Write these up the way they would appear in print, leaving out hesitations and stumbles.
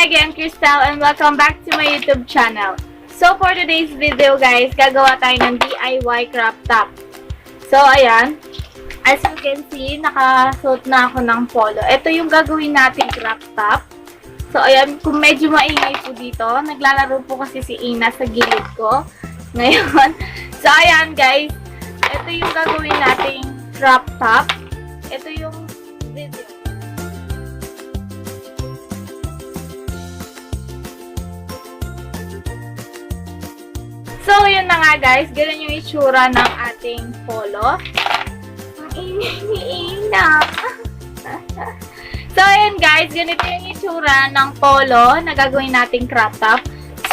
Hi again, Kristel, and welcome back to my YouTube channel. So, for today's video, guys, gagawa tayo ng DIY crop top. So, ayan. As you can see, nakasuot na ako ng polo. Ito yung gagawin natin crop top. So, ayan, kung medyo maingay po dito, naglalaro po kasi si Ina sa gilid ko. Ngayon. So, ayan, guys. Ito yung gagawin nating crop top. Ito yung video. So, yun na nga guys. Ganun yung itsura ng ating polo. Ang ingay ni Ina. So, ayan guys. Ganito yung itsura ng polo na gagawin nating crop top.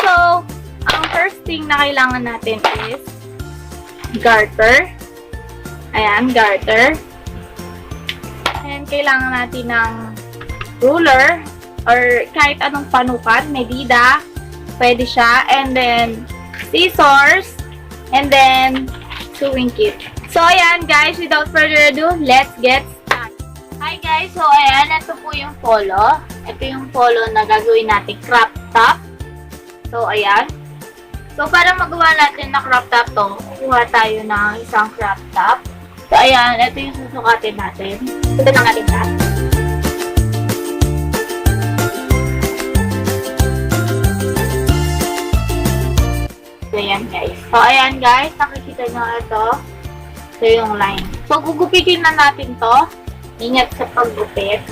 So, ang first thing na kailangan natin is garter. Ayan, garter. And kailangan natin ng ruler or kahit anong panukat, medida. Pwede siya. And then, scissors, and then sewing kit. So, ayan guys, without further ado, let's get started. Hi guys, so ayan, ito po yung polo. Ito yung polo na gagawin natin crop top. So, ayan. So, para magawa natin na crop top to, kuha tayo ng isang crop top. So, ayan, ito yung susukatin natin. Ito lang natin lahat. So, ayan guys. So, ayan guys. Nakikita nyo ito. Ito yung line. So, gugupitin na natin to. Ingat sa paggupit.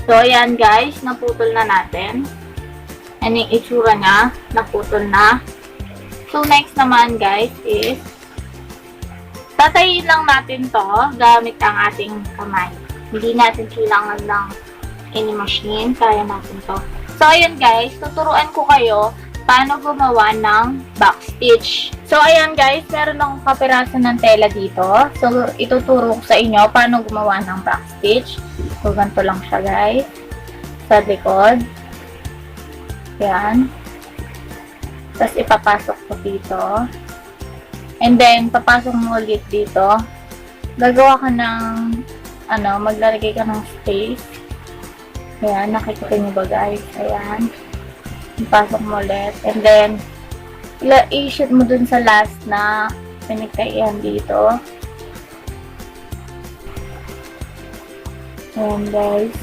So, ayan guys. Naputol na natin. Ano yung itsura niya? Naputol na. So, next naman guys is tatayin lang natin to gamit ang ating kamay. Hindi natin kailangan ng any machine. Kaya natin to. So, ayan guys. Tuturuan ko kayo paano gumawa ng backstitch. So, ayan guys. Meron akong kapirasan ng tela dito. So, ituturo ko sa inyo paano gumawa ng backstitch. So, ganito lang siya guys. Sa likod. Ayan. Tapos, ipapasok ko dito. And then, papasok mo ulit dito. Gagawa ka ng, maglalagay ka ng space. Ayan, nakikita nyo ba guys? Ayan. Papasok mo ulit. And then, i-shoot mo dun sa last na pinagkaihan dito. Ayan guys.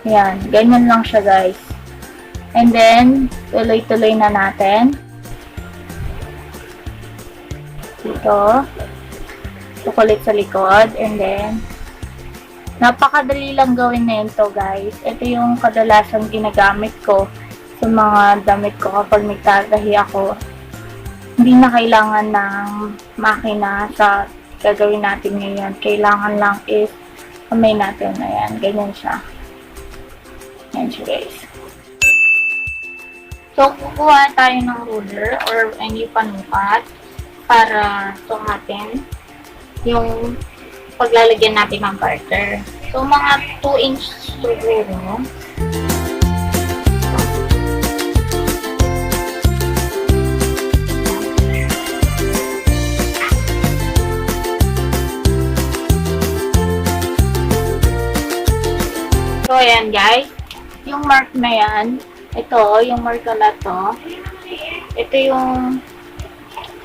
Ayan, ganyan lang siya guys. And then, tuloy-tuloy na natin. Dito. Tukulit sa likod. And then, napakadali lang gawin na ito guys. Ito yung kadalasan ginagamit ko sa mga damit ko kapag nagtatahi ako. Hindi na kailangan ng makina sa gagawin natin ngayon. Kailangan lang is kamay natin. Ayan, ganyan siya. Ayan siya guys. So, kukuha tayo ng ruler or any panukat para sukatin yung paglalagyan natin ng garter. So, mga 2 inch siguro. So, ayan guys. Yung mark na yan, ito, yung mark na to, ito yung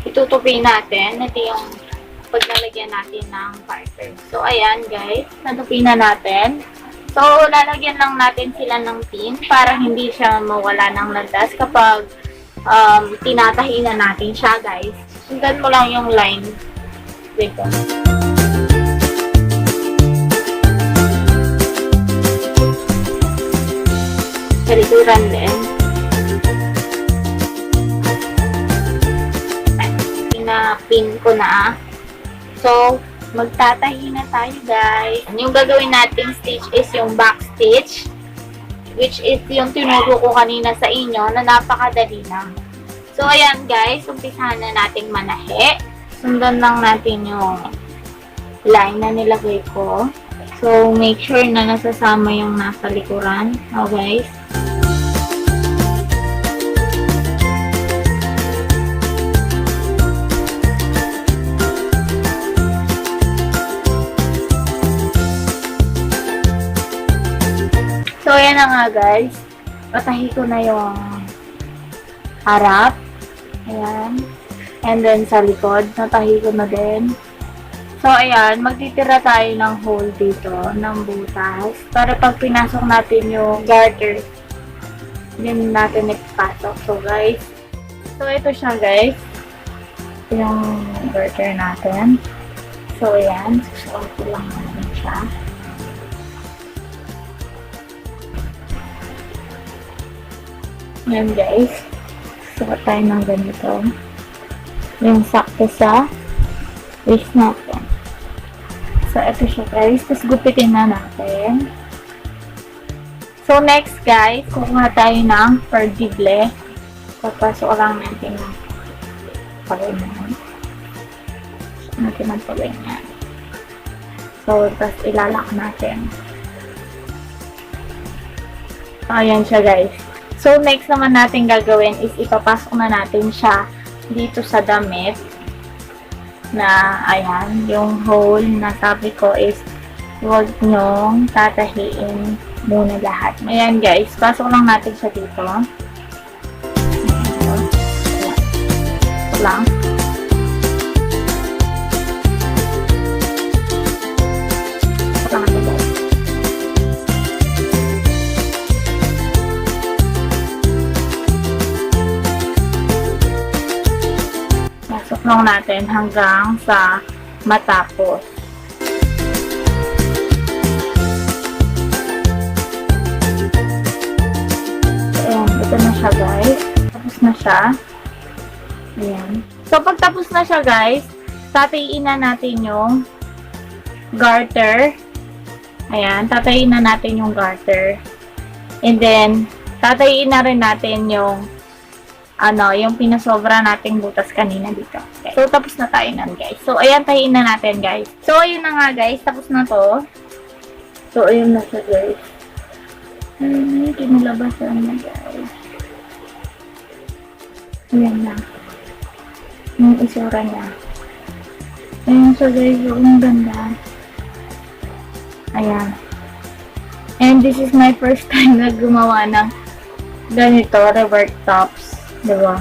itutupi natin. Ito yung paglalagyan natin ng garter. So, ayan guys. Natupi na natin. So, lalagyan lang natin sila ng pin para hindi siya mawala ng landas kapag tinatahi na natin siya guys. Sundan mo lang yung line dito. Kalikuran din. Pin ko na. So, magtatahi na tayo guys. Yung gagawin nating stitch is yung back stitch, which is yung tinuro ko kanina sa inyo na napakadali lang. So, ayan guys, umpisahan na nating manahi. Sundan lang natin yung line na nilagay ko. So, make sure na nasasama yung nasa likuran. Oh guys. ayan na nga guys. Patahi ko na yung harap. Ayan. And then sa likod, natahi ko na din. So, ayan, magtitira tayo ng hole dito, ng butas. Para pag pinasok natin yung garter, din natin ipasok. So, guys, so ito siya guys. Yung garter natin. So, ayan. Susuot ko lang natin siya. Ayan guys. Suot tayo ng ganito. Yung sakto sa waist natin. So, ito siya guys. Tapos gupitin na natin. So, next guys, kukuha tayo ng perdible. Papasok lang natin ng pagganyan. Natin ang pagganyan. So, tapos ilalak natin. So, ayan siya guys. So, next naman natin gagawin is ipapasok na natin siya dito sa damit. Na, ayan, yung hole na sabi ko is huwag nyong tatahiin muna lahat. Ayan guys, pasok lang natin siya dito. Ito lang. Ito lang ito guys. Pasok lang natin hanggang sa matapos. Ayan, ito na siya guys. Tapos na siya. Ayan. So, pag tapos na siya guys, tatayin na natin yung garter. Ayan, tatayin na natin yung garter. And then, tatayin na rin natin yung yung pinasobra nating butas kanina dito. Okay. So, tapos na tayo nan guys. So, ayan, tahiin na natin guys. So, ayun na nga guys. Tapos na to. So, ayun na siya guys. Ayun, kinalabasan na guys. Ayan na. Yung isura niya. Ayan siya guys. Yung ganda. Ayan. And this is my first time na gumawa ng ganito, reworked tops. Diba?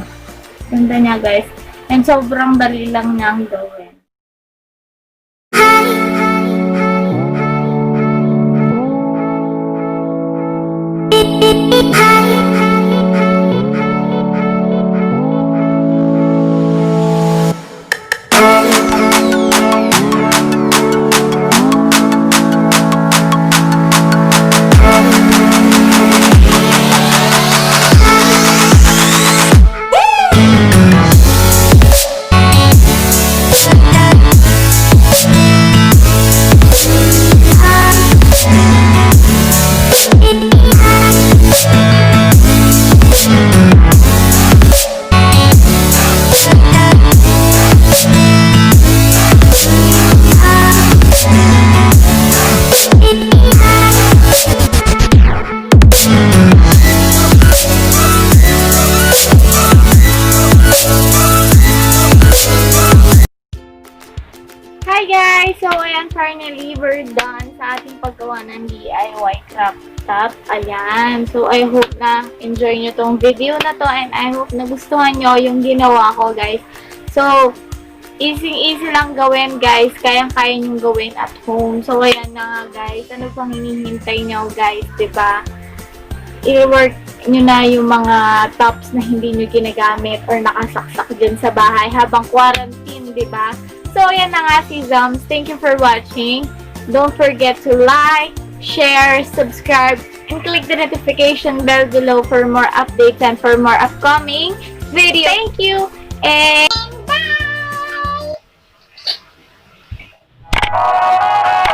Ganda niya guys. And sobrang dali lang niyang gawin. Hi guys! So, ayan, finally, we're done sa ating paggawa ng DIY crop top. Ayan. So, I hope na enjoy nyo tong video na to and I hope na gustuhan nyo yung ginawa ko, guys. So, easy lang gawin, guys. Kayang-kaya nyo gawin at home. So, ayan na nga, guys. Ano pang hinihintay nyo, guys? Diba? I-work nyo na yung mga tops na hindi nyo ginagamit or nakasaksak dyan sa bahay habang quarantine, diba? So, yan na nga si Zams. Thank you for watching. Don't forget to like, share, subscribe, and click the notification bell below for more updates and for more upcoming videos. Thank you, and bye!